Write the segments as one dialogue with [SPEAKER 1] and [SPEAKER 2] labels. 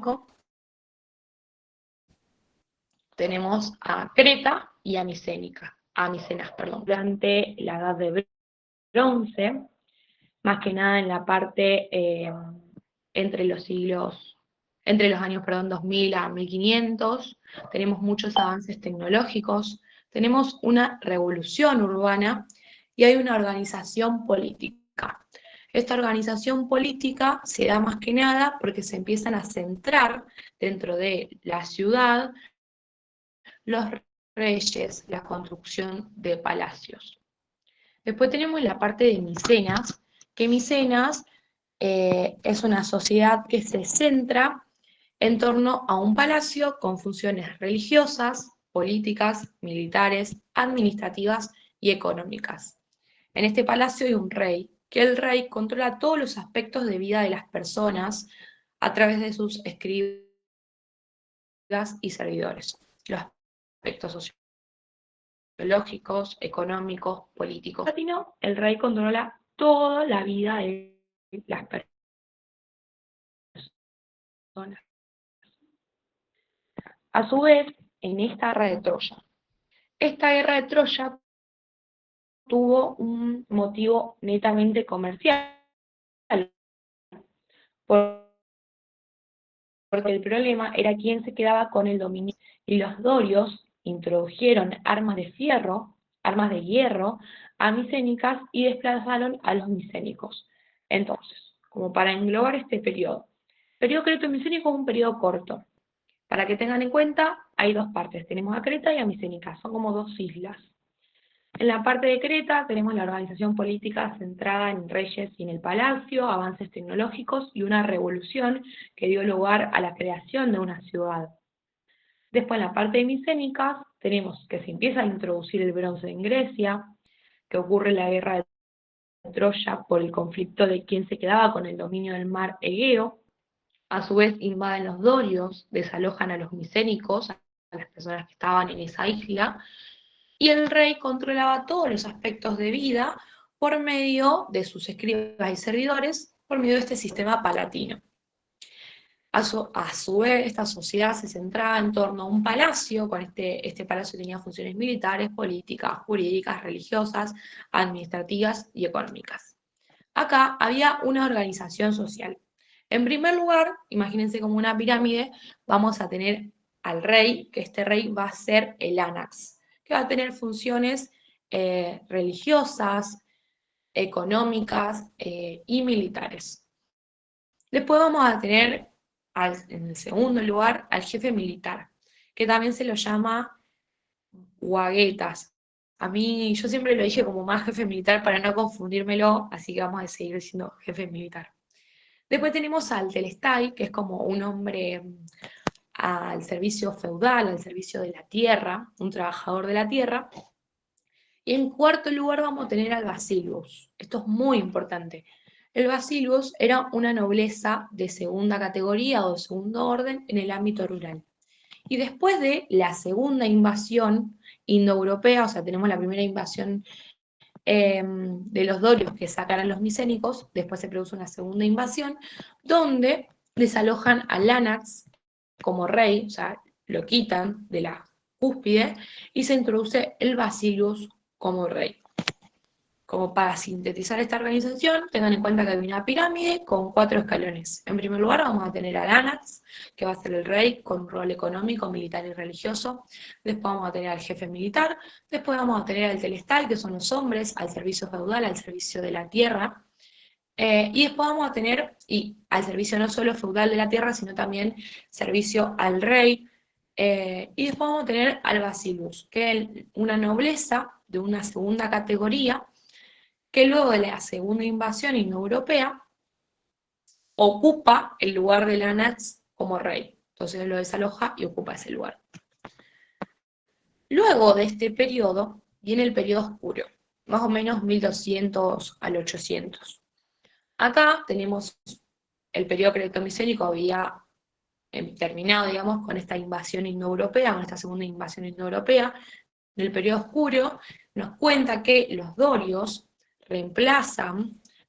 [SPEAKER 1] micénico, tenemos a Creta y a Micenas, perdón. Durante la Edad de Bronce, más que nada en la parte entre los años 2000 a 1500, tenemos muchos avances tecnológicos, tenemos una revolución urbana y hay una organización política. Esta organización política se da más que nada porque se empiezan a centrar dentro de la ciudad los reyes, la construcción de palacios. Después tenemos la parte de Micenas, que Micenas es una sociedad que se centra en torno a un palacio con funciones religiosas, políticas, militares, administrativas y económicas. En este palacio hay un rey, que el rey controla todos los aspectos de vida de las personas a través de sus escribas y servidores. Los aspectos sociológicos, económicos, políticos. El rey controla toda la vida de las personas. A su vez, en esta guerra de Troya tuvo un motivo netamente comercial, porque el problema era quién se quedaba con el dominio, y los dorios introdujeron armas de hierro, a micénicas y desplazaron a los micénicos. Entonces, como para englobar este periodo creto-micénico es un periodo corto. Para que tengan en cuenta, hay dos partes, tenemos a Creta y a Micenas, son como dos islas. En la parte de Creta tenemos la organización política centrada en reyes y en el palacio, avances tecnológicos y una revolución que dio lugar a la creación de una ciudad. Después en la parte de Micénicas tenemos que se empieza a introducir el bronce en Grecia, que ocurre la guerra de Troya por el conflicto de quién se quedaba con el dominio del mar Egeo. A su vez invaden los dorios, desalojan a los micénicos, a las personas que estaban en esa isla, y el rey controlaba todos los aspectos de vida por medio de sus escribas y servidores, por medio de este sistema palatino. A su vez, esta sociedad se centraba en torno a un palacio, este palacio tenía funciones militares, políticas, jurídicas, religiosas, administrativas y económicas. Acá había una organización social. En primer lugar, imagínense como una pirámide, vamos a tener al rey, que este rey va a ser el ánax, que va a tener funciones religiosas, económicas y militares. Después vamos a tener, en el segundo lugar, al jefe militar, que también se lo llama guaguetas. A mí, yo siempre lo dije como más jefe militar para no confundírmelo, así que vamos a seguir diciendo jefe militar. Después tenemos al telestai, que es como un hombre al servicio feudal, al servicio de la tierra, un trabajador de la tierra. Y en cuarto lugar vamos a tener al basileus. Esto es muy importante. El basileus era una nobleza de segunda categoría o de segundo orden en el ámbito rural. Y después de la segunda invasión indoeuropea, o sea, tenemos la primera invasión de los dorios que sacan a los micénicos, después se produce una segunda invasión, donde desalojan al ánax como rey, o sea, lo quitan de la cúspide, y se introduce el basileus como rey. Como para sintetizar esta organización, tengan en cuenta que hay una pirámide con 4 escalones. En primer lugar vamos a tener al ánax, que va a ser el rey con un rol económico, militar y religioso. Después vamos a tener al jefe militar. Después vamos a tener al telestai, que son los hombres, al servicio feudal, al servicio de la tierra. Y después vamos a tener, y al servicio no solo feudal de la tierra, sino también servicio al rey. Y después vamos a tener al basileus, que es una nobleza de una segunda categoría, que luego de la segunda invasión indoeuropea ocupa el lugar del ánax como rey. Entonces lo desaloja y ocupa ese lugar. Luego de este periodo viene el periodo oscuro, más o menos 1200 al 800. Acá tenemos el periodo cretomicénico, había terminado, digamos, con esta invasión indoeuropea, con esta segunda invasión indoeuropea. En el periodo oscuro nos cuenta que los dorios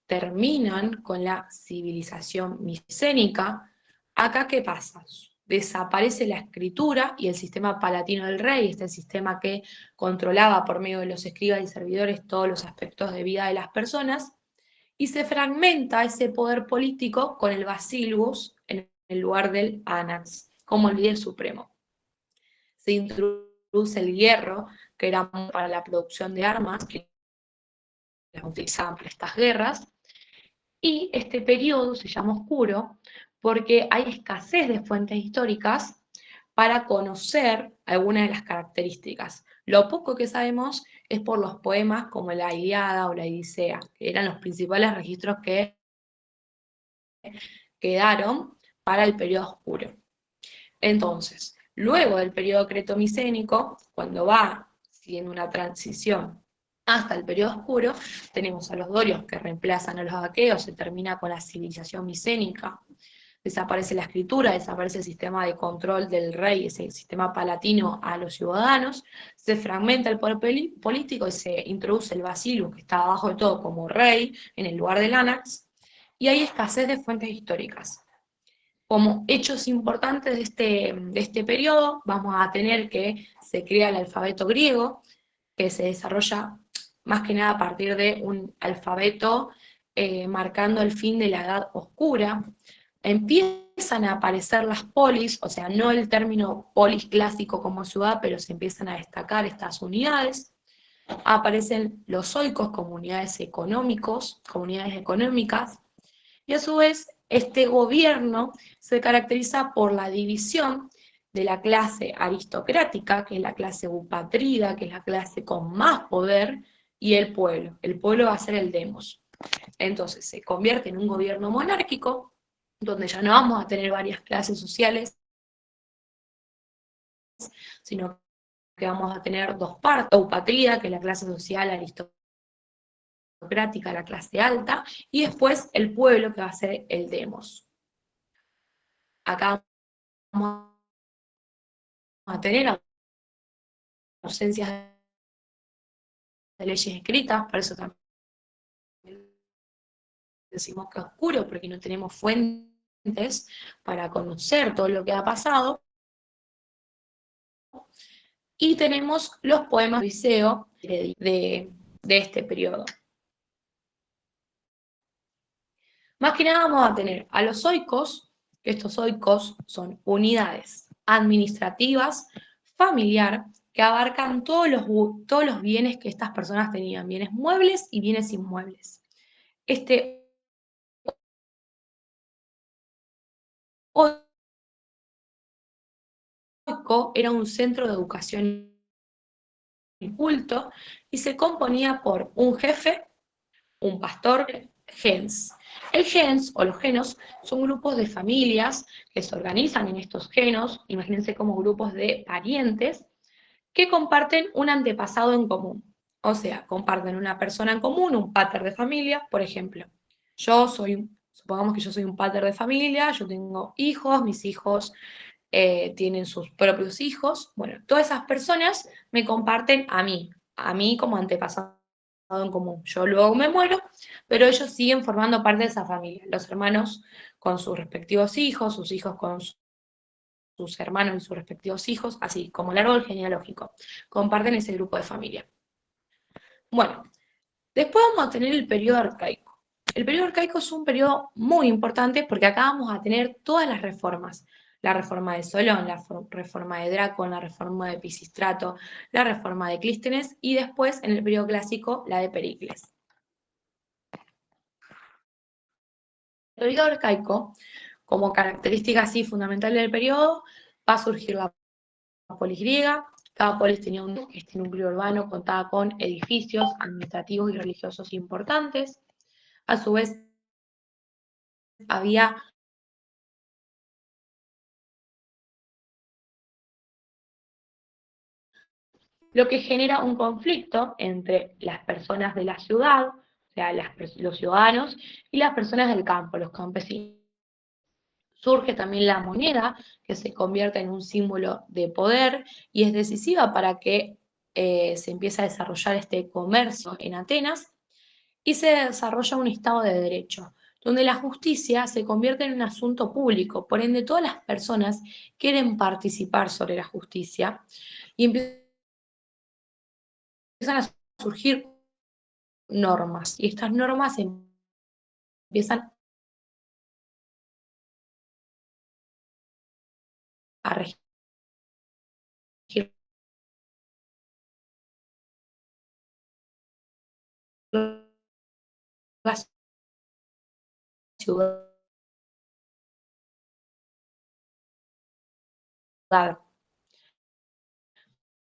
[SPEAKER 1] terminan con la civilización micénica, Acá, ¿qué pasa? Desaparece la escritura y el sistema palatino del rey, este sistema que controlaba por medio de los escribas y servidores todos los aspectos de vida de las personas, y se fragmenta ese poder político con el basileus en el lugar del anax, como el líder supremo. Se introduce el hierro, que era para la producción de armas, que las utilizaban para estas guerras, y este periodo se llama oscuro porque hay escasez de fuentes históricas para conocer algunas de las características. Lo poco que sabemos es por los poemas como la Ilíada o la Odisea, que eran los principales registros que quedaron para el periodo oscuro. Entonces, luego del periodo cretomicénico, cuando va siguiendo una transición hasta el periodo oscuro, tenemos a los dorios que reemplazan a los aqueos, se termina con la civilización micénica, desaparece la escritura, desaparece el sistema de control del rey, ese sistema palatino a los ciudadanos, se fragmenta el poder político y se introduce el basileus, que está abajo de todo como rey, en el lugar del anax, y hay escasez de fuentes históricas. Como hechos importantes de este periodo, vamos a tener que se crea el alfabeto griego, que se desarrolla más que nada a partir de un alfabeto marcando el fin de la Edad Oscura. Empiezan a aparecer las polis, o sea, no el término polis clásico como ciudad, pero se empiezan a destacar estas unidades. Aparecen los oikos, comunidades económicas, y a su vez este gobierno se caracteriza por la división de la clase aristocrática, que es la clase eupatrida, que es la clase con más poder, y el pueblo. El pueblo va a ser el demos. Entonces se convierte en un gobierno monárquico, donde ya no vamos a tener varias clases sociales, sino que vamos a tener dos partes, eupatrida, que es la clase social aristocrática, la clase alta, y después el pueblo, que va a ser el demos. Acá vamos a tener ausencias de leyes escritas, por eso también decimos que es oscuro, porque no tenemos fuentes para conocer todo lo que ha pasado. Y tenemos los poemas de Odiseo de este periodo. Más que nada vamos a tener a los oikos, que estos oikos son unidades administrativas, familiar, que abarcan todos los bienes que estas personas tenían, bienes muebles y bienes inmuebles. Este oiko era un centro de educación y culto y se componía por un jefe, un pastor, gens. El gens o los genos son grupos de familias que se organizan en estos genos, imagínense como grupos de parientes, que comparten un antepasado en común. O sea, comparten una persona en común, un pater de familia, por ejemplo. Supongamos que yo soy un pater de familia, yo tengo hijos, mis hijos tienen sus propios hijos. Bueno, todas esas personas me comparten a mí como antepasado en común. Yo luego me muero, pero ellos siguen formando parte de esa familia. Los hermanos con sus respectivos hijos, sus hijos con sus hermanos y sus respectivos hijos, así como el árbol genealógico. Comparten ese grupo de familia. Bueno, después vamos a tener el periodo arcaico. El periodo arcaico es un periodo muy importante porque acá vamos a tener todas las reformas. La reforma de Solón, la reforma de Dracon, la reforma de Pisístrato, la reforma de Clístenes y después, en el periodo clásico, la de Pericles. El periodo arcaico, como característica así fundamental del periodo, va a surgir la polis griega. Cada polis tenía este núcleo urbano, contaba con edificios administrativos y religiosos importantes. A su vez, había lo que genera un conflicto entre las personas de la ciudad, o sea, los ciudadanos, y las personas del campo, los campesinos. Surge también la moneda, que se convierte en un símbolo de poder y es decisiva para que se empiece a desarrollar este comercio en Atenas y se desarrolla un Estado de Derecho. donde la justicia se convierte en un asunto público. Por ende, todas las personas quieren participar sobre la justicia y empiezan a surgir normas. Y estas normas empiezan a regir la ciudad,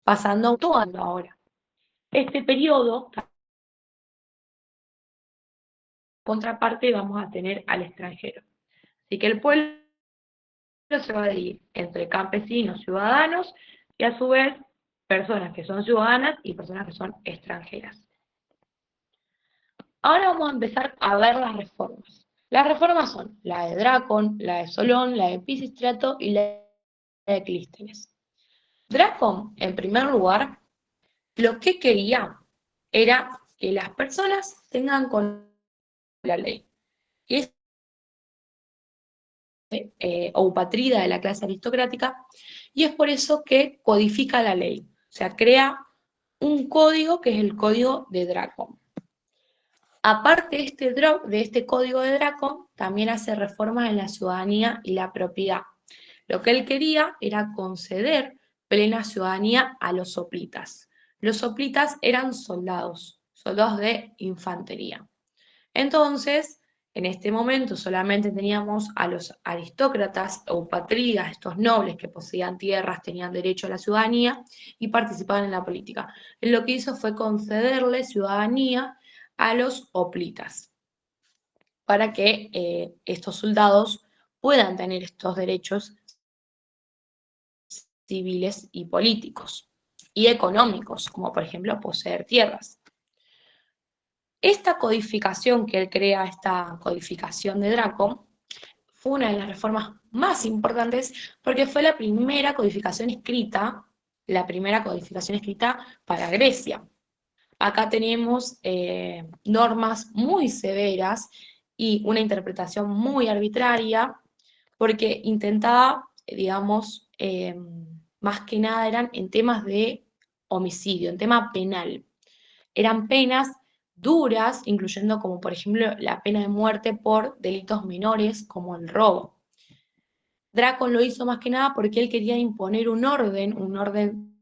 [SPEAKER 1] pasando a todo ahora. Este periodo, contraparte, vamos a tener al extranjero. Así que el pueblo se va a dividir entre campesinos, ciudadanos, y a su vez personas que son ciudadanas y personas que son extranjeras. Ahora vamos a empezar a ver las reformas. Las reformas son la de Dracon, la de Solón, la de Pisístrato y la de Clístenes. Dracon, en primer lugar, lo que quería era que las personas tengan con la ley. Y es eupátrida de la clase aristocrática, y es por eso que codifica la ley. O sea, crea un código que es el código de Dracon. Aparte de este código de Dracon, también hace reformas en la ciudadanía y la propiedad. Lo que él quería era conceder plena ciudadanía a los soplitas. Los soplitas eran soldados de infantería. Entonces, en este momento solamente teníamos a los aristócratas o patrías, estos nobles que poseían tierras, tenían derecho a la ciudadanía y participaban en la política. Él lo que hizo fue concederle ciudadanía a los hoplitas para que estos soldados puedan tener estos derechos civiles y políticos y económicos, como por ejemplo poseer tierras. Esta codificación que él crea, esta codificación de Dracon, fue una de las reformas más importantes porque fue la primera codificación escrita para Grecia. Acá tenemos normas muy severas y una interpretación muy arbitraria porque intentaba, digamos, más que nada eran en temas de homicidio, en tema penal. Eran penas duras, incluyendo como por ejemplo la pena de muerte por delitos menores como el robo. Dracon lo hizo más que nada porque él quería imponer un orden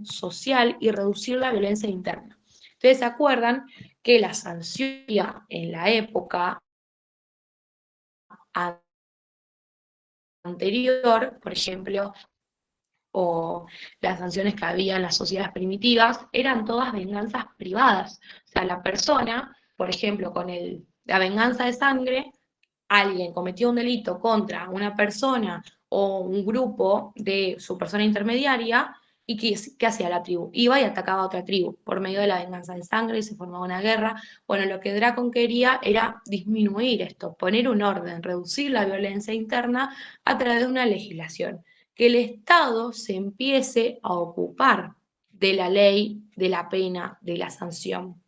[SPEAKER 1] social y reducir la violencia interna. Ustedes se acuerdan que la sanción en la época anterior, por ejemplo, o las sanciones que había en las sociedades primitivas, eran todas venganzas privadas. O sea, la persona, por ejemplo, con la venganza de sangre, alguien cometió un delito contra una persona o un grupo de su persona intermediaria, ¿y qué hacía la tribu? Iba y atacaba a otra tribu por medio de la venganza de sangre y se formaba una guerra. Bueno, lo que Dracon quería era disminuir esto, poner un orden, reducir la violencia interna a través de una legislación, que el Estado se empiece a ocupar de la ley, de la pena, de la sanción,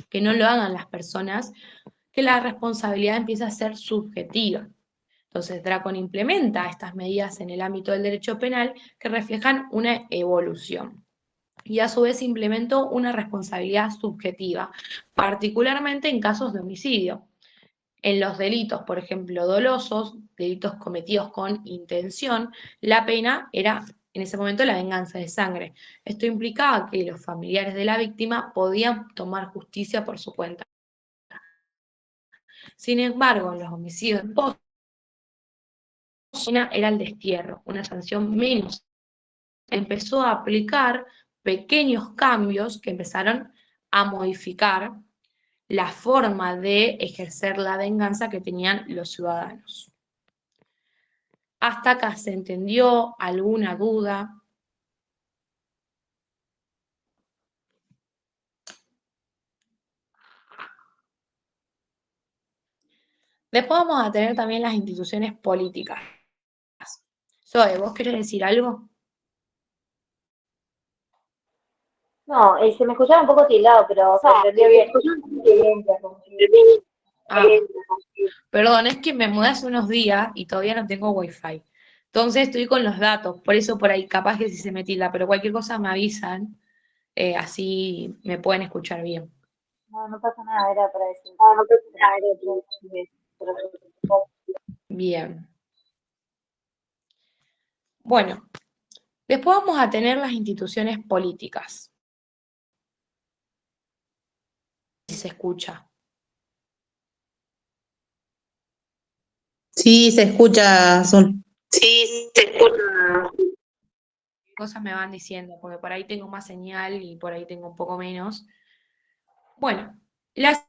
[SPEAKER 1] que no lo hagan las personas, que la responsabilidad empieza a ser subjetiva. Entonces, Dracon implementa estas medidas en el ámbito del derecho penal que reflejan una evolución. Y a su vez implementó una responsabilidad subjetiva, particularmente en casos de homicidio. En los delitos, por ejemplo, dolosos, delitos cometidos con intención, la pena era en ese momento la venganza de sangre. Esto implicaba que los familiares de la víctima podían tomar justicia por su cuenta. Sin embargo, en los homicidios era el destierro, una sanción menos. Empezó a aplicar pequeños cambios que empezaron a modificar la forma de ejercer la venganza que tenían los ciudadanos. ¿Hasta acá se entendió alguna duda? Después vamos a tener también las instituciones políticas. Zoe, ¿vos querés decir algo?
[SPEAKER 2] No, se me escuchaba un poco tildado, pero se entendió bien.
[SPEAKER 1] Ah, perdón, es que me mudé hace unos días y todavía no tengo wifi. Entonces estoy con los datos, por eso por ahí capaz que si se me tilda, pero cualquier cosa me avisan, así me pueden escuchar bien.
[SPEAKER 2] No, no pasa nada, era para decirte.
[SPEAKER 1] Bien. Bueno, después vamos a tener las instituciones políticas, si se escucha.
[SPEAKER 3] Sí, se escucha, Azul.
[SPEAKER 1] Cosas me van diciendo, porque por ahí tengo más señal y por ahí tengo un poco menos. Bueno, las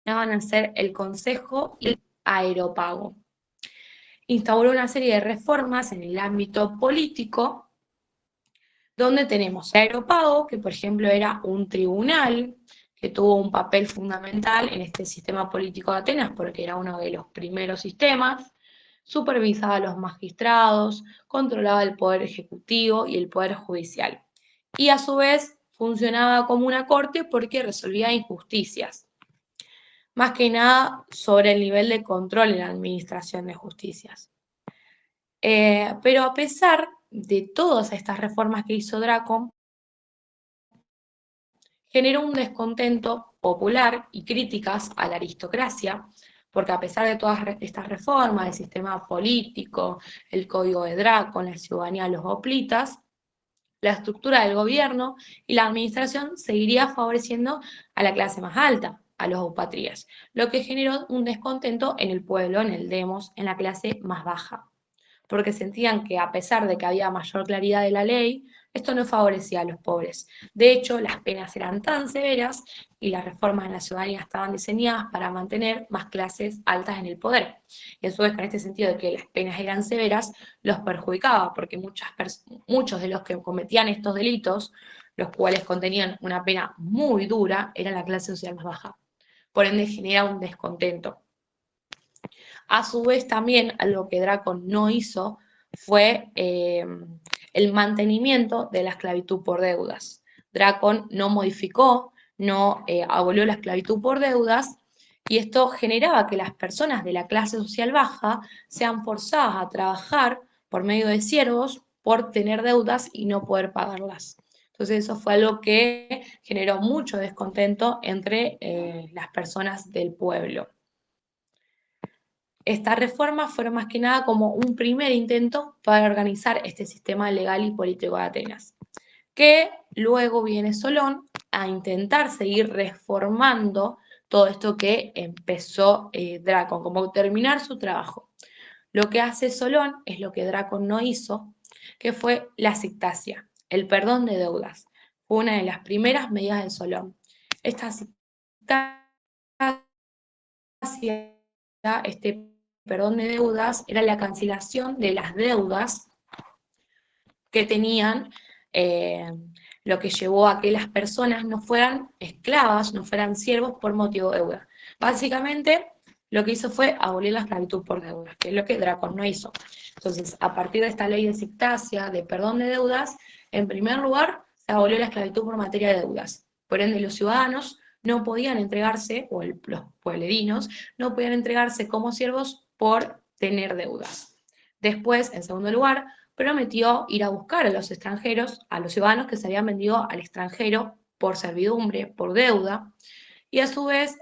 [SPEAKER 1] van a ser el Consejo y el Aeropago. Instauró una serie de reformas en el ámbito político, donde tenemos el Aeropago, que por ejemplo era un tribunal que tuvo un papel fundamental en este sistema político de Atenas, porque era uno de los primeros sistemas, supervisaba a los magistrados, controlaba el poder ejecutivo y el poder judicial. Y a su vez funcionaba como una corte porque resolvía injusticias, más que nada sobre el nivel de control en la administración de justicias. Pero a pesar de todas estas reformas que hizo Dracon, generó un descontento popular y críticas a la aristocracia, porque a pesar de todas estas reformas, el sistema político, el código de Dracon, la ciudadanía de los hoplitas, la estructura del gobierno y la administración seguiría favoreciendo a la clase más alta, a los eupatrías, lo que generó un descontento en el pueblo, en el demos, en la clase más baja, porque sentían que a pesar de que había mayor claridad de la ley, esto no favorecía a los pobres. De hecho, las penas eran tan severas y las reformas en la ciudadanía estaban diseñadas para mantener más clases altas en el poder. Y a su vez, con este sentido de que las penas eran severas, los perjudicaba, porque muchos de los que cometían estos delitos, los cuales contenían una pena muy dura, eran la clase social más baja. Por ende, genera un descontento. A su vez también algo que Dracon no hizo fue el mantenimiento de la esclavitud por deudas. Dracon no modificó, no abolió la esclavitud por deudas y esto generaba que las personas de la clase social baja sean forzadas a trabajar por medio de siervos por tener deudas y no poder pagarlas. Entonces eso fue algo que generó mucho descontento entre las personas del pueblo. Estas reformas fueron más que nada como un primer intento para organizar este sistema legal y político de Atenas, que luego viene Solón a intentar seguir reformando todo esto que empezó Dracon, como terminar su trabajo. Lo que hace Solón es lo que Dracon no hizo, que fue la sictasia, el perdón de deudas. Fue una de las primeras medidas de Solón. Esta sictasia, este perdón de deudas, era la cancelación de las deudas que tenían, lo que llevó a que las personas no fueran esclavas, no fueran siervos por motivo de deuda. Básicamente, lo que hizo fue abolir la esclavitud por deudas, que es lo que Dracon no hizo. Entonces, a partir de esta ley de sictasia, de perdón de deudas, en primer lugar, se abolió la esclavitud por materia de deudas. Por ende, los ciudadanos no podían entregarse, o los pueblerinos, no podían entregarse como siervos por tener deudas. Después, en segundo lugar, prometió ir a buscar a los extranjeros, a los ciudadanos que se habían vendido al extranjero por servidumbre, por deuda, y a su vez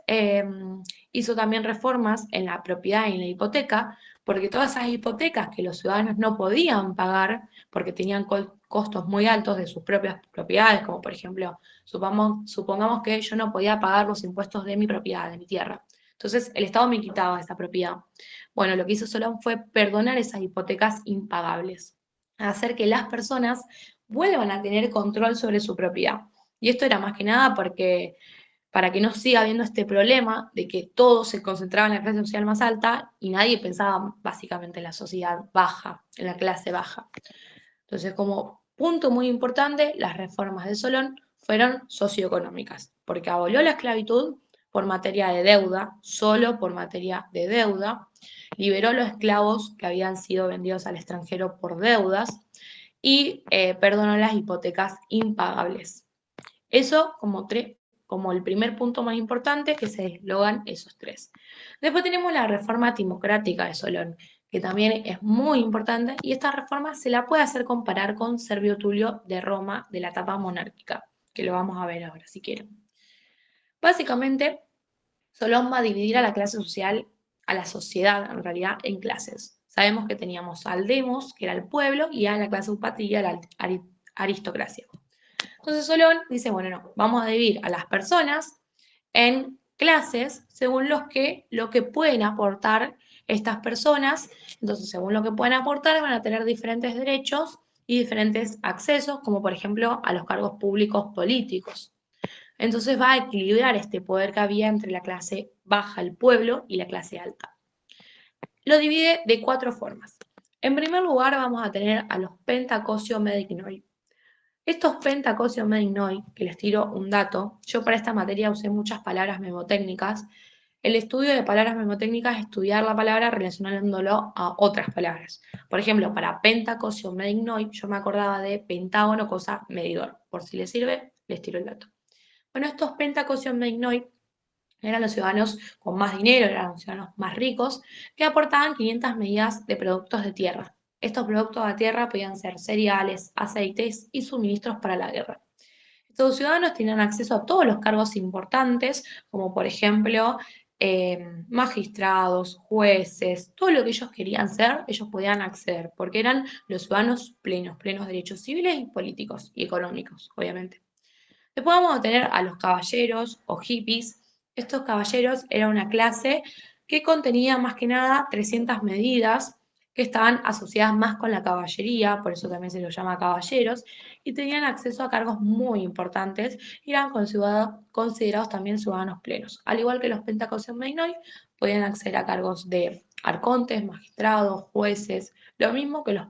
[SPEAKER 1] hizo también reformas en la propiedad y en la hipoteca, porque todas esas hipotecas que los ciudadanos no podían pagar porque tenían costos muy altos de sus propias propiedades, como por ejemplo, supongamos que yo no podía pagar los impuestos de mi propiedad, de mi tierra. Entonces el Estado me quitaba esa propiedad. Bueno, lo que hizo Solón fue perdonar esas hipotecas impagables, hacer que las personas vuelvan a tener control sobre su propiedad. Y esto era más que nada porque para que no siga habiendo este problema de que todo se concentraba en la clase social más alta y nadie pensaba básicamente en la sociedad baja, en la clase baja. Entonces, como punto muy importante, las reformas de Solón fueron socioeconómicas, porque abolió la esclavitud por materia de deuda, solo por materia de deuda, liberó a los esclavos que habían sido vendidos al extranjero por deudas y perdonó las hipotecas impagables. Eso como como el primer punto más importante, que se deslogan esos tres. Después tenemos la reforma timocrática de Solón, que también es muy importante, y esta reforma se la puede hacer comparar con Servio Tulio de Roma, de la etapa monárquica, que lo vamos a ver ahora si quieren. Básicamente, Solón va a dividir a la clase social, a la sociedad en realidad, en clases. Sabemos que teníamos al demos, que era el pueblo, y a la clase upatía, la aristocracia. Entonces Solón dice, bueno, no, vamos a dividir a las personas en clases según lo que pueden aportar estas personas. Entonces, según lo que pueden aportar, van a tener diferentes derechos y diferentes accesos, como por ejemplo a los cargos públicos políticos. Entonces va a equilibrar este poder que había entre la clase baja, el pueblo, y la clase alta. Lo divide de 4 formas. En primer lugar vamos a tener a los pentacosio medignoi. Estos pentacosio medignoi, que les tiro un dato, yo para esta materia usé muchas palabras memotécnicas. El estudio de palabras memotécnicas es estudiar la palabra relacionándolo a otras palabras. Por ejemplo, para pentacosio medignoi, yo me acordaba de pentágono, cosa medidor. Por si les sirve, les tiro el dato. Bueno, estos pentacosio medignoi eran los ciudadanos con más dinero, eran los ciudadanos más ricos, que aportaban 500 medidas de productos de tierra. Estos productos de tierra podían ser cereales, aceites y suministros para la guerra. Estos ciudadanos tenían acceso a todos los cargos importantes, como por ejemplo magistrados, jueces, todo lo que ellos querían ser, ellos podían acceder, porque eran los ciudadanos plenos, plenos derechos civiles y políticos y económicos, obviamente. Después vamos a tener a los caballeros o hippies. Estos caballeros eran una clase que contenía más que nada 300 medidas que estaban asociadas más con la caballería, por eso también se los llama caballeros, y tenían acceso a cargos muy importantes y eran considerados también ciudadanos plenos. Al igual que los pentacosio medignoi, podían acceder a cargos de arcontes, magistrados, jueces, lo mismo que los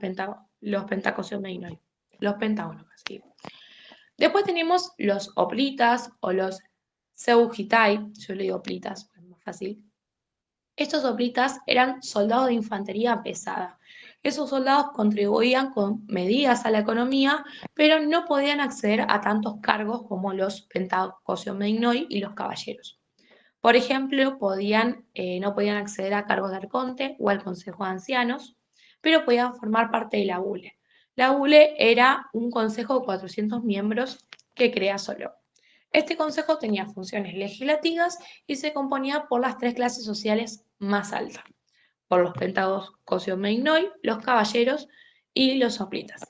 [SPEAKER 1] pentacosio medignoi, los pentágonos, así. Después tenemos los hoplitas o los seugitai, yo le digo hoplitas, es más fácil. Estos hoplitas eran soldados de infantería pesada. Esos soldados contribuían con medidas a la economía, pero no podían acceder a tantos cargos como los pentacosio medignoi y los caballeros. Por ejemplo, no podían acceder a cargos de arconte o al consejo de ancianos, pero podían formar parte de la bule. La bule era un consejo de 400 miembros que crea Solón. Este consejo tenía funciones legislativas y se componía por las 3 clases sociales más altas, por los pentacosio medignoi, los caballeros y los hoplitas.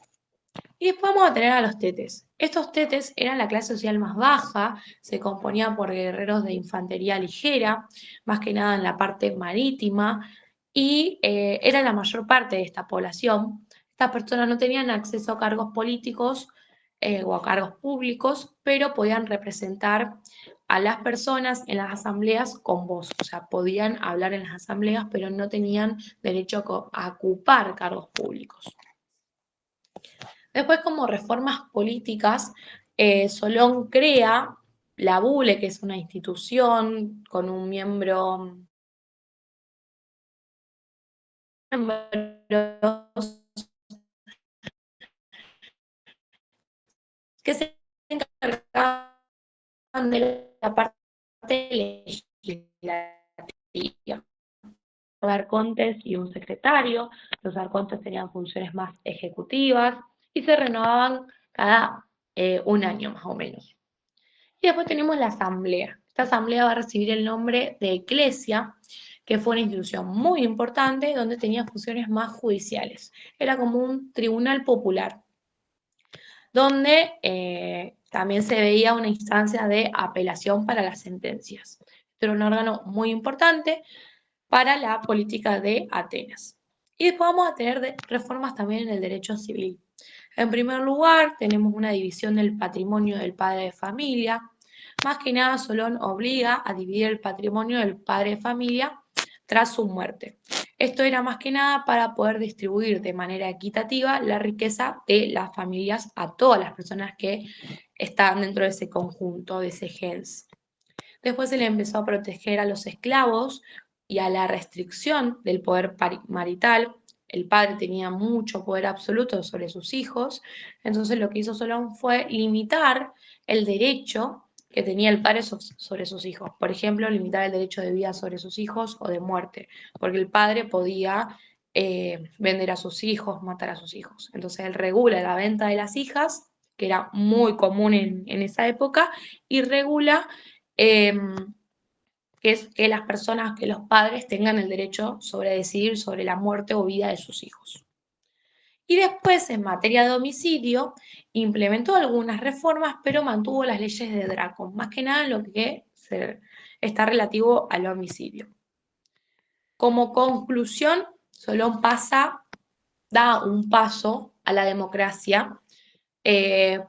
[SPEAKER 1] Y después vamos a tener a los tetes. Estos tetes eran la clase social más baja, se componían por guerreros de infantería ligera, más que nada en la parte marítima, y era la mayor parte de esta población. Estas personas no tenían acceso a cargos políticos o a cargos públicos, pero podían representar a las personas en las asambleas con voz, o sea, podían hablar en las asambleas, pero no tenían derecho a ocupar cargos públicos. Después, como reformas políticas, Solón crea la Bule, que es una institución con un miembro que se encargaban de la parte legislativa. Arcontes y un secretario. Los arcontes tenían funciones más ejecutivas y se renovaban cada un año más o menos. Y después tenemos la asamblea. Esta asamblea va a recibir el nombre de eclesia, que fue una institución muy importante donde tenía funciones más judiciales. Era como un tribunal popular, donde también se veía una instancia de apelación para las sentencias. Este era un órgano muy importante para la política de Atenas. Y después vamos a tener reformas también en el derecho civil. En primer lugar, tenemos una división del patrimonio del padre de familia. Más que nada, Solón obliga a dividir el patrimonio del padre de familia tras su muerte. Esto era más que nada para poder distribuir de manera equitativa la riqueza de las familias a todas las personas que estaban dentro de ese conjunto, de ese gens. Después se le empezó a proteger a los esclavos y a la restricción del poder marital. El padre tenía mucho poder absoluto sobre sus hijos, entonces lo que hizo Solón fue limitar el derecho que tenía el padre sobre sus hijos. Por ejemplo, limitar el derecho de vida sobre sus hijos o de muerte, porque el padre podía vender a sus hijos, matar a sus hijos. Entonces él regula la venta de las hijas, que era muy común en esa época, y regula que es que las personas, que los padres tengan el derecho sobre decidir sobre la muerte o vida de sus hijos. Y después, en materia de homicidio, implementó algunas reformas, pero mantuvo las leyes de Draco, más que nada en lo que está relativo al homicidio. Como conclusión, Solón da un paso a la democracia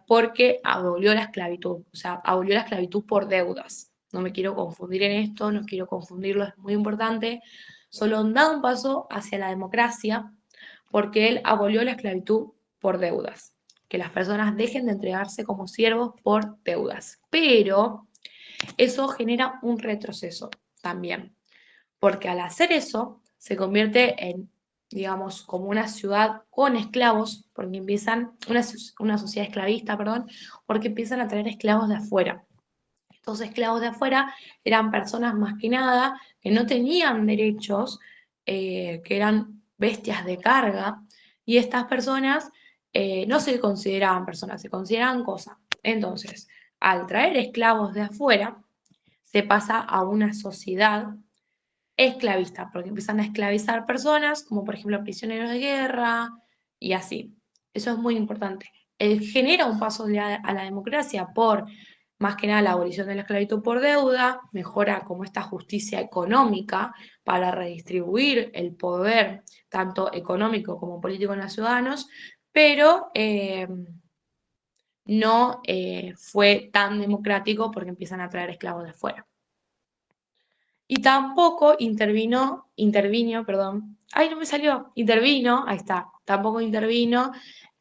[SPEAKER 1] porque abolió la esclavitud, o sea, abolió la esclavitud por deudas. No me quiero confundir en esto, no quiero confundirlo, es muy importante. Solón da un paso hacia la democracia porque él abolió la esclavitud por deudas, que las personas dejen de entregarse como siervos por deudas. Pero eso genera un retroceso también, porque al hacer eso se convierte en, digamos, como una ciudad con esclavos, porque empiezan, una sociedad esclavista, perdón, porque empiezan a traer esclavos de afuera. Estos esclavos de afuera eran personas más que nada que no tenían derechos, que eran bestias de carga, y estas personas no se consideraban personas, se consideraban cosas. Entonces, al traer esclavos de afuera, se pasa a una sociedad esclavista, porque empiezan a esclavizar personas, como por ejemplo prisioneros de guerra y así. Eso es muy importante. Él genera un paso a la democracia por, más que nada, la abolición de la esclavitud por deuda, mejora como esta justicia económica para redistribuir el poder, tanto económico como político en los ciudadanos, pero no fue tan democrático porque empiezan a traer esclavos de afuera. Y tampoco intervino, ahí está, tampoco intervino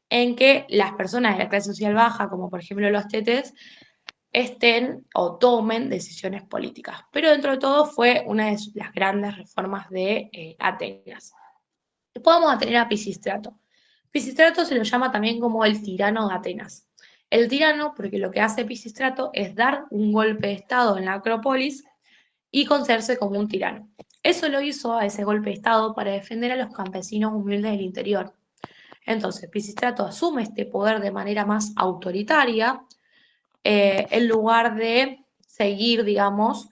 [SPEAKER 1] en que las personas de la clase social baja, como por ejemplo los tetes, estén o tomen decisiones políticas. Pero dentro de todo fue una de las grandes reformas de Atenas. Después vamos a tener a Pisístrato. Pisístrato se lo llama también como el tirano de Atenas. El tirano, porque lo que hace Pisístrato es dar un golpe de estado en la Acrópolis y concederse como un tirano. Eso lo hizo a ese golpe de estado para defender a los campesinos humildes del interior. Entonces, Pisístrato asume este poder de manera más autoritaria, en lugar de seguir, digamos,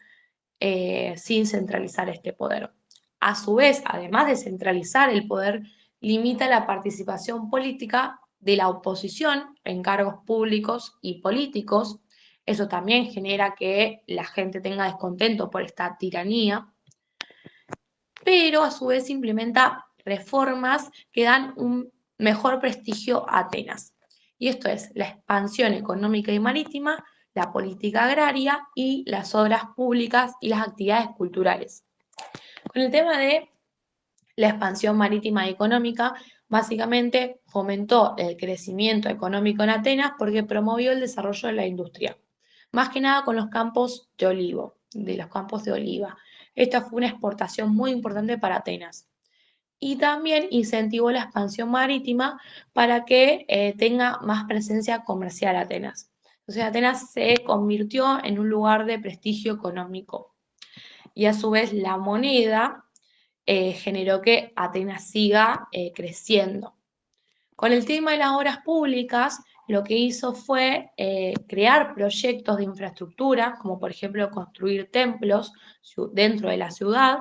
[SPEAKER 1] sin centralizar este poder. A su vez, además de centralizar el poder, limita la participación política de la oposición en cargos públicos y políticos. Eso también genera que la gente tenga descontento por esta tiranía, pero a su vez implementa reformas que dan un mejor prestigio a Atenas. Y esto es la expansión económica y marítima, la política agraria y las obras públicas y las actividades culturales. Con el tema de la expansión marítima y económica, básicamente fomentó el crecimiento económico en Atenas porque promovió el desarrollo de la industria, más que nada con los campos de oliva. Esta fue una exportación muy importante para Atenas. Y también incentivó la expansión marítima para que tenga más presencia comercial Atenas. Entonces Atenas se convirtió en un lugar de prestigio económico. Y a su vez la moneda generó que Atenas siga creciendo. Con el tema de las obras públicas, lo que hizo fue crear proyectos de infraestructura, como por ejemplo construir templos dentro de la ciudad,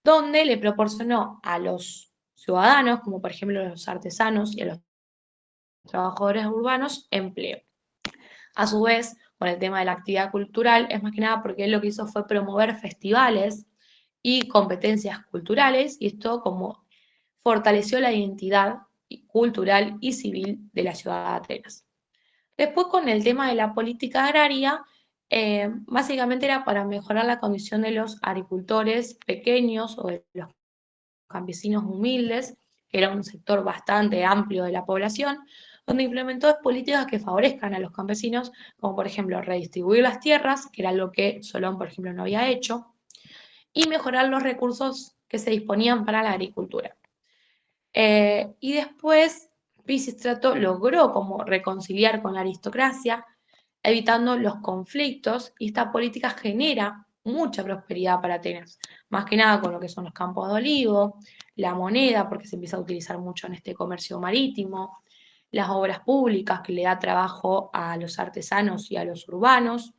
[SPEAKER 1] donde le proporcionó a los ciudadanos, como por ejemplo a los artesanos y a los trabajadores urbanos, empleo. A su vez, con el tema de la actividad cultural, es más que nada porque él lo que hizo fue promover festivales y competencias culturales, y esto como fortaleció la identidad cultural y civil de la ciudad de Atenas. Después, con el tema de la política agraria, básicamente era para mejorar la condición de los agricultores pequeños o de los campesinos humildes, que era un sector bastante amplio de la población, donde implementó políticas que favorezcan a los campesinos, como por ejemplo redistribuir las tierras, que era lo que Solón, por ejemplo, no había hecho, y mejorar los recursos que se disponían para la agricultura. Y después Pisístrato logró como reconciliar con la aristocracia, evitando los conflictos, y esta política genera mucha prosperidad para Atenas, más que nada con lo que son los campos de olivo, la moneda, porque se empieza a utilizar mucho en este comercio marítimo, las obras públicas que le da trabajo a los artesanos y a los urbanos.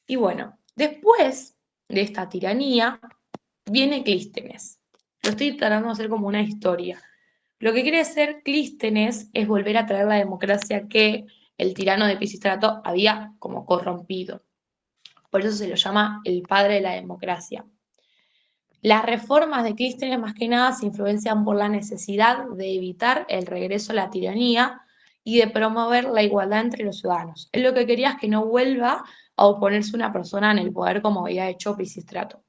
[SPEAKER 1] Y bueno, después de esta tiranía viene Clístenes. Lo estoy tratando de hacer como una historia. Lo que quiere hacer Clístenes es volver a traer la democracia que el tirano de Pisístrato había como corrompido. Por eso se lo llama el padre de la democracia. Las reformas de Clístenes más que nada se influencian por la necesidad de evitar el regreso a la tiranía y de promover la igualdad entre los ciudadanos. Él lo que quería es que no vuelva a oponerse una persona en el poder como había hecho Pisístrato.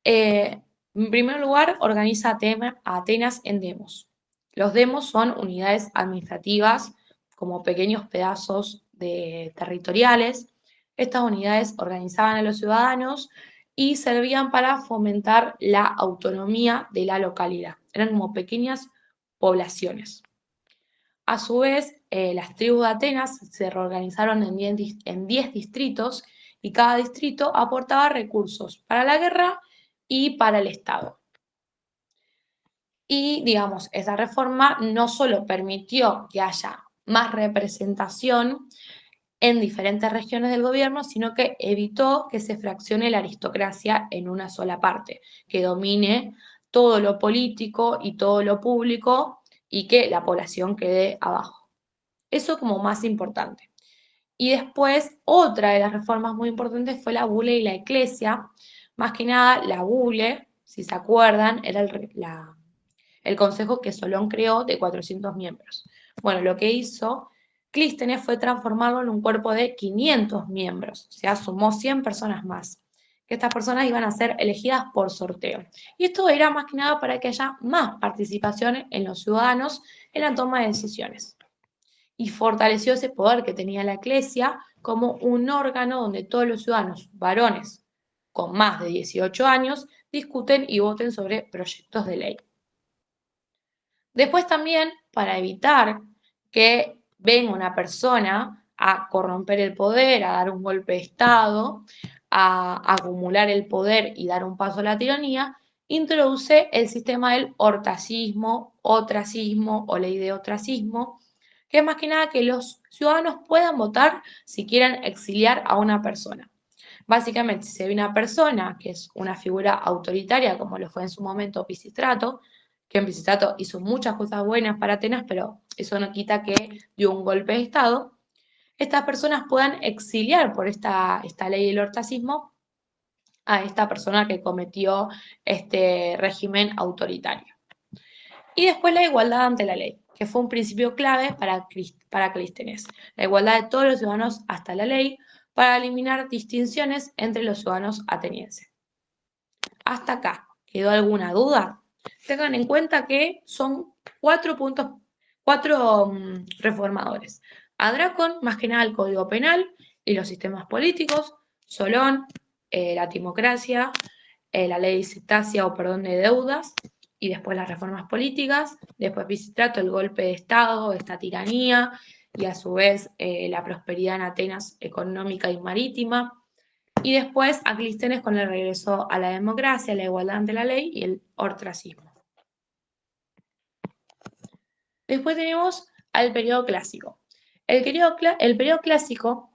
[SPEAKER 1] En primer lugar, organiza a Atenas en demos. Los demos son unidades administrativas como pequeños pedazos territoriales. Estas unidades organizaban a los ciudadanos y servían para fomentar la autonomía de la localidad. Eran como pequeñas poblaciones. A su vez, las tribus de Atenas se reorganizaron en 10 distritos y cada distrito aportaba recursos para la guerra y para el Estado. Y, digamos, esa reforma no solo permitió que haya más representación en diferentes regiones del gobierno, sino que evitó que se fraccione la aristocracia en una sola parte, que domine todo lo político y todo lo público y que la población quede abajo. Eso como más importante. Y después, otra de las reformas muy importantes fue la bule y la eclesia. Más que nada, la bule, si se acuerdan, era el consejo que Solón creó de 400 miembros. Bueno, lo que hizo Clístenes fue transformarlo en un cuerpo de 500 miembros, o sea, sumó 100 personas más, que estas personas iban a ser elegidas por sorteo. Y esto era más que nada para que haya más participación en los ciudadanos en la toma de decisiones. Y fortaleció ese poder que tenía la Eclesia como un órgano donde todos los ciudadanos varones con más de 18 años discuten y voten sobre proyectos de ley. Después también, para evitar que venga una persona a corromper el poder, a dar un golpe de Estado, a acumular el poder y dar un paso a la tiranía, introduce el sistema del hortacismo, ostracismo o ley de ostracismo, que es más que nada que los ciudadanos puedan votar si quieren exiliar a una persona. Básicamente, si hay una persona que es una figura autoritaria, como lo fue en su momento Pisístrato, que en Pisístrato hizo muchas cosas buenas para Atenas, pero eso no quita que dio un golpe de Estado, estas personas puedan exiliar por esta ley del hortacismo a esta persona que cometió este régimen autoritario. Y después la igualdad ante la ley, que fue un principio clave para Clístenes. La igualdad de todos los ciudadanos hasta la ley para eliminar distinciones entre los ciudadanos atenienses. Hasta acá, ¿quedó alguna duda? Tengan en cuenta que son cuatro reformadores. Adracón, más que nada el Código Penal y los sistemas políticos. Solón, la timocracia, la ley sectasia o perdón de deudas, y después las reformas políticas. Después Pisístrato, el golpe de Estado, esta tiranía, y a su vez la prosperidad en Atenas económica y marítima. Y después a Clístenes con el regreso a la democracia, la igualdad ante la ley y el ostracismo. Después tenemos al periodo clásico. El periodo clásico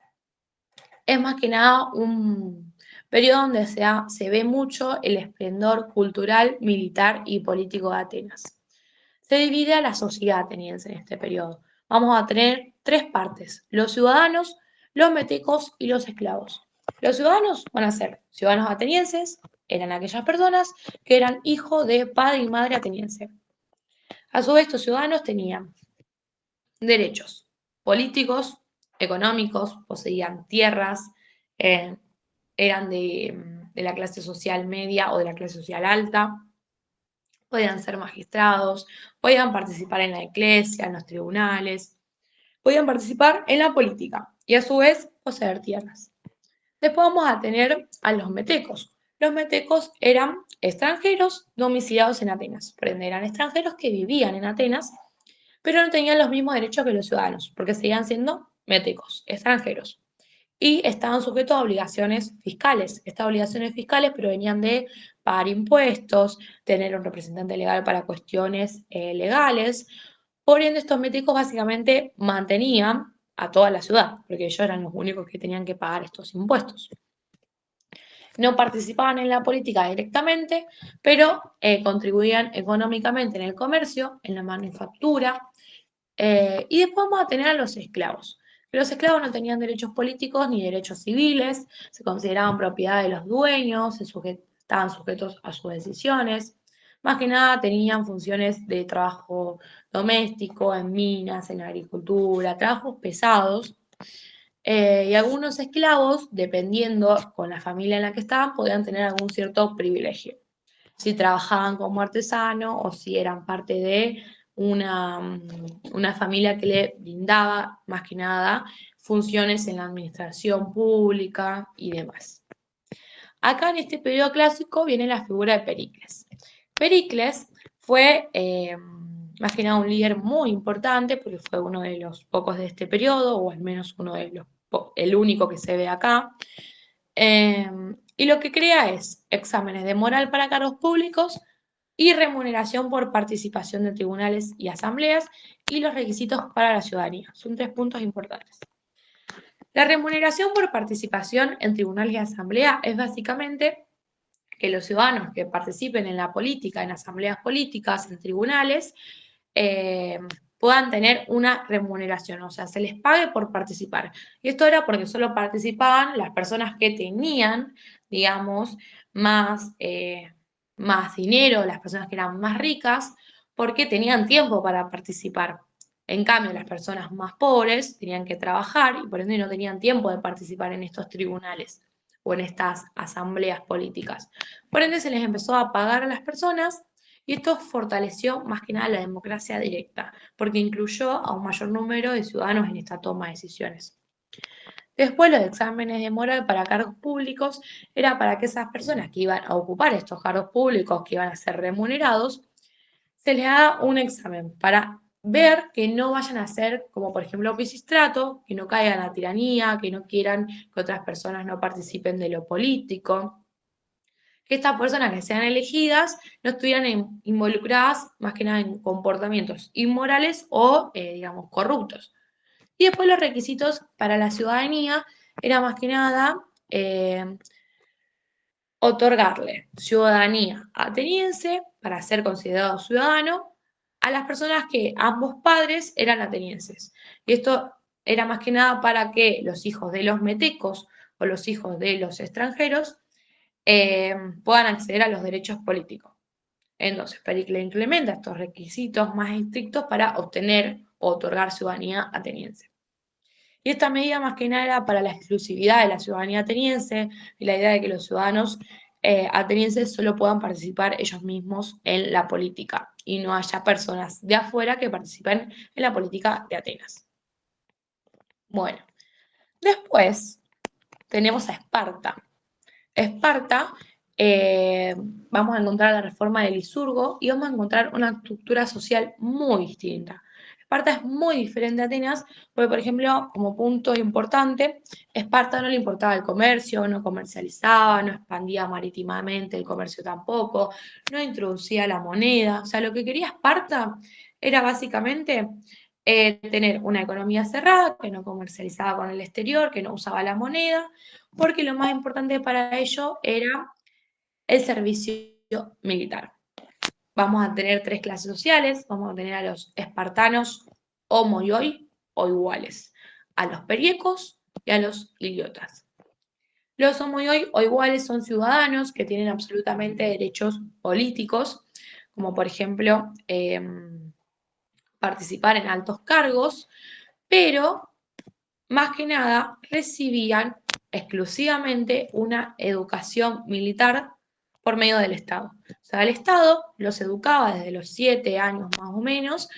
[SPEAKER 1] es más que nada un periodo donde se ve mucho el esplendor cultural, militar y político de Atenas. Se divide a la sociedad ateniense en este periodo. Vamos a tener tres partes: los ciudadanos, los metecos y los esclavos. Los ciudadanos van a ser ciudadanos atenienses, eran aquellas personas que eran hijos de padre y madre ateniense. A su vez, estos ciudadanos tenían derechos políticos, económicos, poseían tierras, eran de la clase social media o de la clase social alta, podían ser magistrados, podían participar en la iglesia, en los tribunales, podían participar en la política y a su vez poseer tierras. Después vamos a tener a los metecos. Los metecos eran extranjeros domiciliados en Atenas, por ende eran extranjeros que vivían en Atenas, pero no tenían los mismos derechos que los ciudadanos, porque seguían siendo méticos extranjeros y estaban sujetos a obligaciones fiscales. Estas obligaciones fiscales provenían de pagar impuestos, tener un representante legal para cuestiones legales. Por ende, estos méticos básicamente mantenían a toda la ciudad, porque ellos eran los únicos que tenían que pagar estos impuestos. No participaban en la política directamente, pero contribuían económicamente en el comercio, en la manufactura, y después vamos a tener a los esclavos. Los esclavos no tenían derechos políticos ni derechos civiles, se consideraban propiedad de los dueños, estaban sujetos a sus decisiones. Más que nada tenían funciones de trabajo doméstico, en minas, en agricultura, trabajos pesados. Y algunos esclavos, dependiendo con la familia en la que estaban, podían tener algún cierto privilegio. Si trabajaban como artesanos o si eran parte de una familia que le brindaba, más que nada, funciones en la administración pública y demás. Acá en este periodo clásico viene la figura de Pericles. Pericles fue más que nada un líder muy importante porque fue uno de los pocos de este periodo, o al menos el único que se ve acá. Y lo que crea es exámenes de moral para cargos públicos y remuneración por participación de tribunales y asambleas y los requisitos para la ciudadanía. Son 3 puntos importantes. La remuneración por participación en tribunales y asamblea es básicamente que los ciudadanos que participen en la política, en asambleas políticas, en tribunales, puedan tener una remuneración, o sea, se les pague por participar. Y esto era porque solo participaban las personas que tenían, digamos, más dinero, las personas que eran más ricas, porque tenían tiempo para participar. En cambio, las personas más pobres tenían que trabajar y por ende no tenían tiempo de participar en estos tribunales o en estas asambleas políticas. Por ende, se les empezó a pagar a las personas y esto fortaleció más que nada la democracia directa, porque incluyó a un mayor número de ciudadanos en esta toma de decisiones. Después, los exámenes de moral para cargos públicos era para que esas personas que iban a ocupar estos cargos públicos, que iban a ser remunerados, se les haga un examen para ver que no vayan a ser, como por ejemplo, pisistrato, que no caigan a tiranía, que no quieran que otras personas no participen de lo político, que estas personas que sean elegidas no estuvieran involucradas más que nada en comportamientos inmorales o, digamos, corruptos. Y después los requisitos para la ciudadanía era más que nada otorgarle ciudadanía ateniense para ser considerado ciudadano a las personas que ambos padres eran atenienses. Y esto era más que nada para que los hijos de los metecos o los hijos de los extranjeros puedan acceder a los derechos políticos. Entonces, Pericles implementa estos requisitos más estrictos para obtener o otorgar ciudadanía ateniense. Y esta medida más que nada era para la exclusividad de la ciudadanía ateniense y la idea de que los ciudadanos atenienses solo puedan participar ellos mismos en la política y no haya personas de afuera que participen en la política de Atenas. Bueno, después tenemos a Esparta. Esparta, vamos a encontrar la reforma de Licurgo y vamos a encontrar una estructura social muy distinta. Esparta es muy diferente a Atenas, porque, por ejemplo, como punto importante, Esparta no le importaba el comercio, no comercializaba, no expandía marítimamente el comercio tampoco, no introducía la moneda. O sea, lo que quería Esparta era básicamente tener una economía cerrada, que no comercializaba con el exterior, que no usaba la moneda, porque lo más importante para ello era el servicio militar. Vamos a tener 3 clases sociales, vamos a tener a los espartanos homoioi o iguales, a los periecos y a los iliotas. Los homoioi o iguales son ciudadanos que tienen absolutamente derechos políticos, como por ejemplo participar en altos cargos, pero más que nada recibían exclusivamente una educación militar por medio del Estado. O sea, el Estado los educaba desde los 7 años más o menos,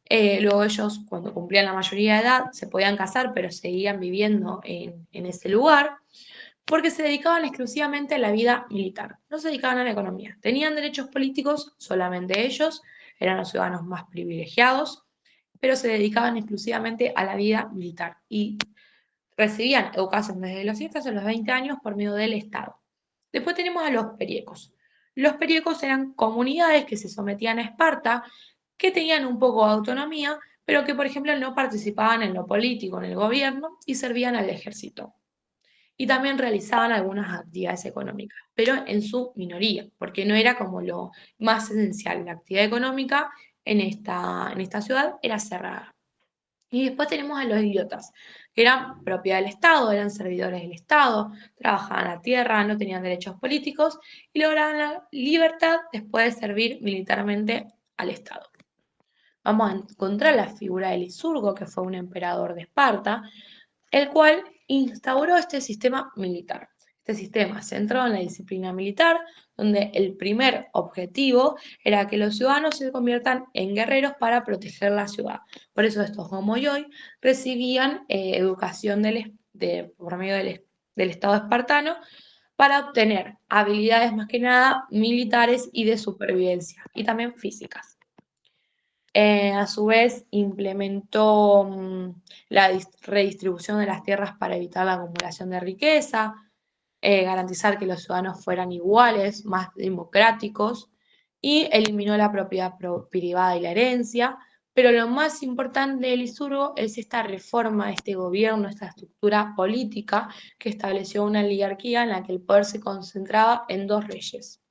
[SPEAKER 1] luego ellos cuando cumplían la mayoría de edad se podían casar, pero seguían viviendo en ese lugar, porque se dedicaban exclusivamente a la vida militar, no se dedicaban a la economía. Tenían derechos políticos solamente ellos, eran los ciudadanos más privilegiados, pero se dedicaban exclusivamente a la vida militar y recibían educación desde los 7 hasta los 20 años por medio del Estado. Después tenemos a los periecos. Los periecos eran comunidades que se sometían a Esparta, que tenían un poco de autonomía, pero que, por ejemplo, no participaban en lo político, en el gobierno, y servían al ejército. Y también realizaban algunas actividades económicas, pero en su minoría, porque no era como lo más esencial. La actividad económica en esta ciudad era cerrada. Y después tenemos a los idiotas, que eran propiedad del Estado, eran servidores del Estado, trabajaban la tierra, no tenían derechos políticos y lograban la libertad después de servir militarmente al Estado. Vamos a encontrar la figura de Licurgo, que fue un emperador de Esparta, el cual instauró este sistema militar. Este sistema centrado en la disciplina militar, donde el primer objetivo era que los ciudadanos se conviertan en guerreros para proteger la ciudad. Por eso estos homoioi recibían educación por medio del Estado espartano para obtener habilidades más que nada militares y de supervivencia, y también físicas. A su vez, implementó la redistribución de las tierras para evitar la acumulación de riqueza, garantizar que los ciudadanos fueran iguales, más democráticos, y eliminó la propiedad privada y la herencia. Pero lo más importante de Licurgo es esta reforma, este gobierno, esta estructura política que estableció una oligarquía en la que el poder se concentraba en 2 reyes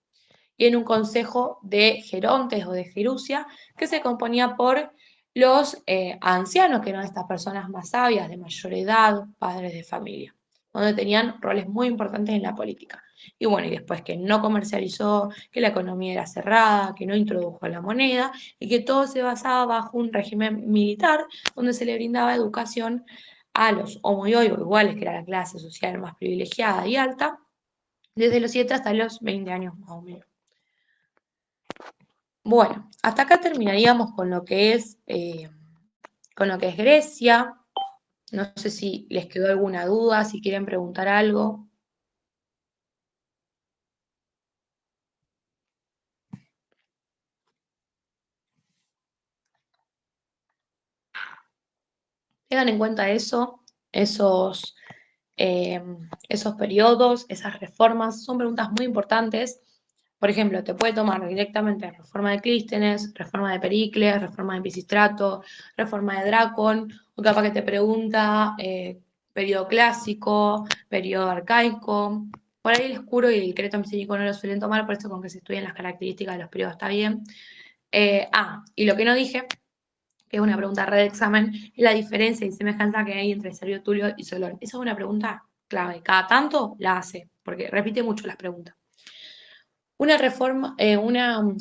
[SPEAKER 1] y en un consejo de gerontes o de gerucia que se componía por los ancianos, que eran estas personas más sabias, de mayor edad, padres de familia, donde tenían roles muy importantes en la política. Y bueno, y después que no comercializó, que la economía era cerrada, que no introdujo la moneda y que todo se basaba bajo un régimen militar donde se le brindaba educación a los homoioi o iguales, que era la clase social más privilegiada y alta, desde los 7 hasta los 20 años más o menos. Bueno, hasta acá terminaríamos con lo que es Grecia. No sé si les quedó alguna duda, si quieren preguntar algo. Tengan en cuenta eso, esos, esos periodos, esas reformas, son preguntas muy importantes. Por ejemplo, te puede tomar directamente reforma de Clístenes, reforma de Pericles, reforma de Pisístrato, reforma de Drácon, o capaz que te pregunta periodo clásico, periodo arcaico. Por ahí el escuro y el creto micénico no lo suelen tomar, por eso con que se estudian las características de los periodos está bien. Y lo que no dije, que es una pregunta re de examen, es la diferencia y semejanza que hay entre Servio Tulio y Solón. Esa es una pregunta clave. Cada tanto la hace, porque repite mucho las preguntas. Una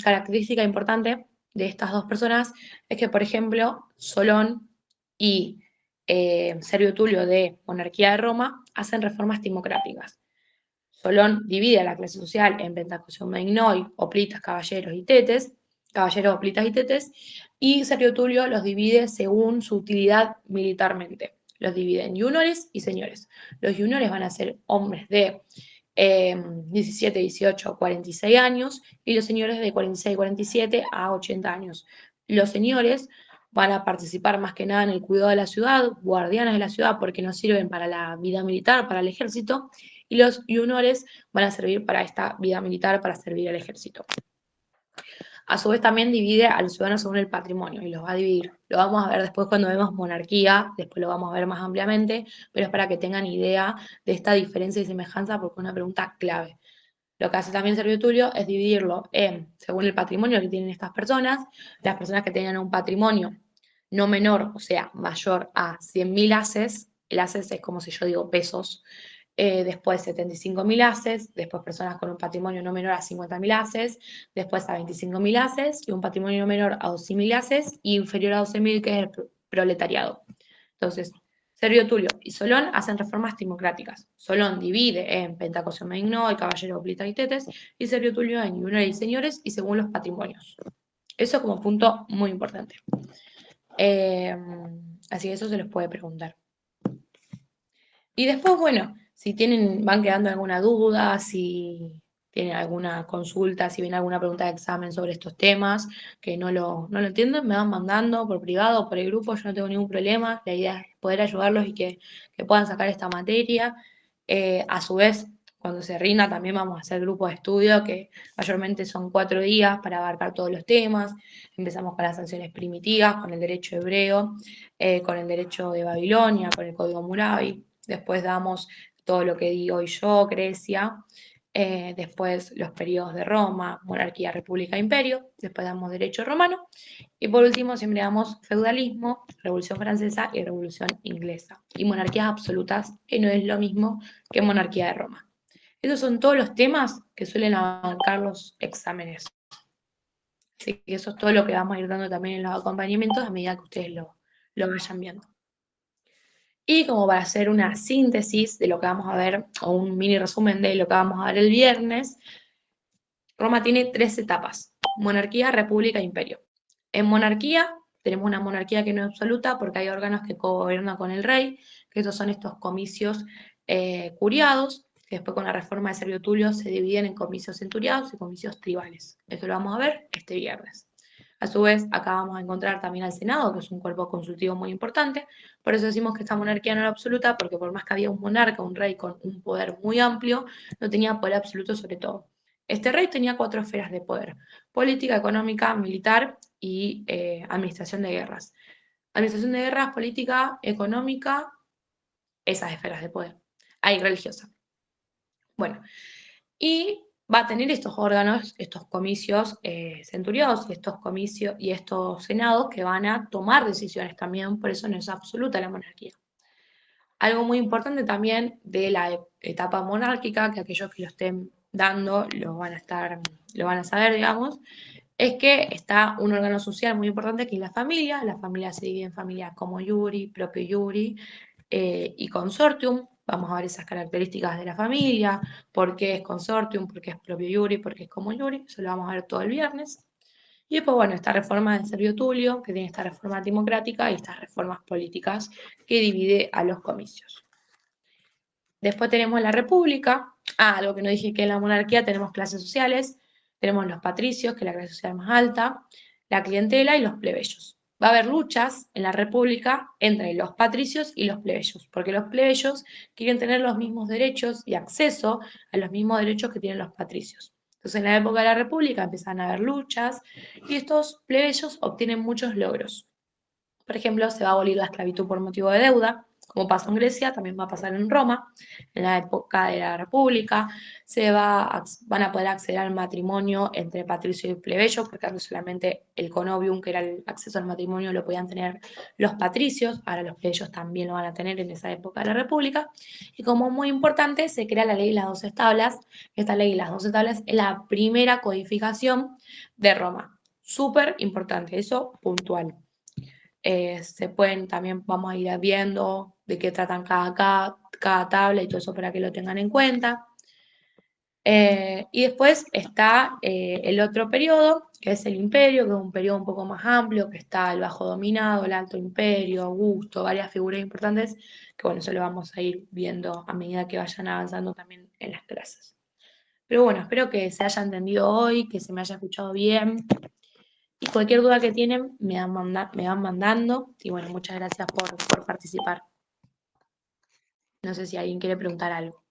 [SPEAKER 1] característica importante de estas 2 personas es que, por ejemplo, Solón y Servio Tulio de Monarquía de Roma hacen reformas timocráticas. Solón divide a la clase social en pentacosio meignoi, hoplitas, caballeros y tetes, caballeros, hoplitas y tetes, y Servio Tulio los divide según su utilidad militarmente. Los divide en juniores y señores. Los juniores van a ser hombres de 17, 18, 46 años y los señores de 46, 47 a 80 años. Los señores van a participar más que nada en el cuidado de la ciudad, guardianes de la ciudad porque no sirven para la vida militar, para el ejército, y los juniores van a servir para esta vida militar, para servir al ejército. A su vez también divide a los ciudadanos según el patrimonio y los va a dividir. Lo vamos a ver después cuando vemos monarquía, después lo vamos a ver más ampliamente, pero es para que tengan idea de esta diferencia y semejanza porque es una pregunta clave. Lo que hace también Servio Tulio es dividirlo según el patrimonio que tienen estas personas, las personas que tengan un patrimonio no menor, o sea, mayor a 100.000 haces, el haces es como si yo digo pesos, después 75.000 haces, después personas con un patrimonio no menor a 50.000 haces, después a 25.000 haces y un patrimonio no menor a 12.000 haces y inferior a 12.000 que es el proletariado. Entonces, Servio Tulio y Solón hacen reformas timocráticas. Solón divide en pentacosio meignoi, caballero, hoplita y tetes, y Servio Tulio en juniores y señores y según los patrimonios. Eso como punto muy importante. Así que eso se les puede preguntar. Y después, bueno, si van quedando alguna duda, si tienen alguna consulta, si viene alguna pregunta de examen sobre estos temas, que no lo entienden, me van mandando por privado o por el grupo, yo no tengo ningún problema. La idea es poder ayudarlos y que puedan sacar esta materia. A su vez, cuando se rinda, también vamos a hacer grupos de estudio, que mayormente son 4 días para abarcar todos los temas. Empezamos con las sanciones primitivas, con el derecho hebreo, con el derecho de Babilonia, con el Código Hammurabi. Después damos todo lo que di hoy yo, Grecia. Después los periodos de Roma, monarquía, república, imperio. Después damos derecho romano. Y por último siempre damos feudalismo, Revolución Francesa y Revolución Inglesa. Y monarquías absolutas, que no es lo mismo que monarquía de Roma. Esos son todos los temas que suelen abarcar los exámenes. Así que eso es todo lo que vamos a ir dando también en los acompañamientos a medida que ustedes lo vayan viendo. Y como para hacer una síntesis de lo que vamos a ver, o un mini resumen de lo que vamos a ver el viernes, Roma tiene 3 etapas: monarquía, república e imperio. En monarquía tenemos una monarquía que no es absoluta porque hay órganos que gobiernan con el rey, que estos son estos comicios curiados, que después con la reforma de Servio Tulio se dividen en comicios centuriados y comicios tribales. Esto lo vamos a ver este viernes. A su vez, acá vamos a encontrar también al Senado, que es un cuerpo consultivo muy importante. Por eso decimos que esta monarquía no era absoluta, porque por más que había un monarca, un rey con un poder muy amplio, no tenía poder absoluto sobre todo. Este rey tenía 4 esferas de poder: política, económica, militar y administración de guerras. Administración de guerras, política, económica, esas esferas de poder. Hay religiosa. Bueno, y va a tener estos órganos, estos comicios centuriados, estos comicios y estos senados que van a tomar decisiones también, por eso no es absoluta la monarquía. Algo muy importante también de la etapa monárquica, que aquellos que lo estén dando lo van a saber, digamos, es que está un órgano social muy importante que es la familia. La familia se divide en familias como iuri, propio iuri y consortium. Vamos a ver esas características de la familia, por qué es consortium, por qué es propio iuri, por qué es como iuri. Eso lo vamos a ver todo el viernes. Y después, bueno, esta reforma de Servio Tulio, que tiene esta reforma democrática y estas reformas políticas que divide a los comicios. Después tenemos la república. Algo que no dije, que en la monarquía tenemos clases sociales. Tenemos los patricios, que es la clase social más alta, la clientela y los plebeyos. Va a haber luchas en la república entre los patricios y los plebeyos, porque los plebeyos quieren tener los mismos derechos y acceso a los mismos derechos que tienen los patricios. Entonces, en la época de la república empiezan a haber luchas y estos plebeyos obtienen muchos logros. Por ejemplo, se va a abolir la esclavitud por motivo de deuda, como pasó en Grecia, también va a pasar en Roma. En la época de la República van a poder acceder al matrimonio entre patricio y plebeyo, porque antes solamente el conobium, que era el acceso al matrimonio, lo podían tener los patricios. Ahora los plebeyos también lo van a tener en esa época de la República. Y como muy importante, se crea la ley de las 12 tablas. Esta ley de las 12 tablas es la primera codificación de Roma. Súper importante, eso puntual. También vamos a ir viendo de qué tratan cada tabla y todo eso para que lo tengan en cuenta. Y después está el otro periodo, que es el imperio, que es un periodo un poco más amplio, que está el Bajo Dominado, el Alto Imperio, Augusto, varias figuras importantes, que bueno, eso lo vamos a ir viendo a medida que vayan avanzando también en las clases. Pero bueno, espero que se haya entendido hoy, que se me haya escuchado bien. Y cualquier duda que tienen me van mandando. Y bueno, muchas gracias por participar. No sé si alguien quiere preguntar algo.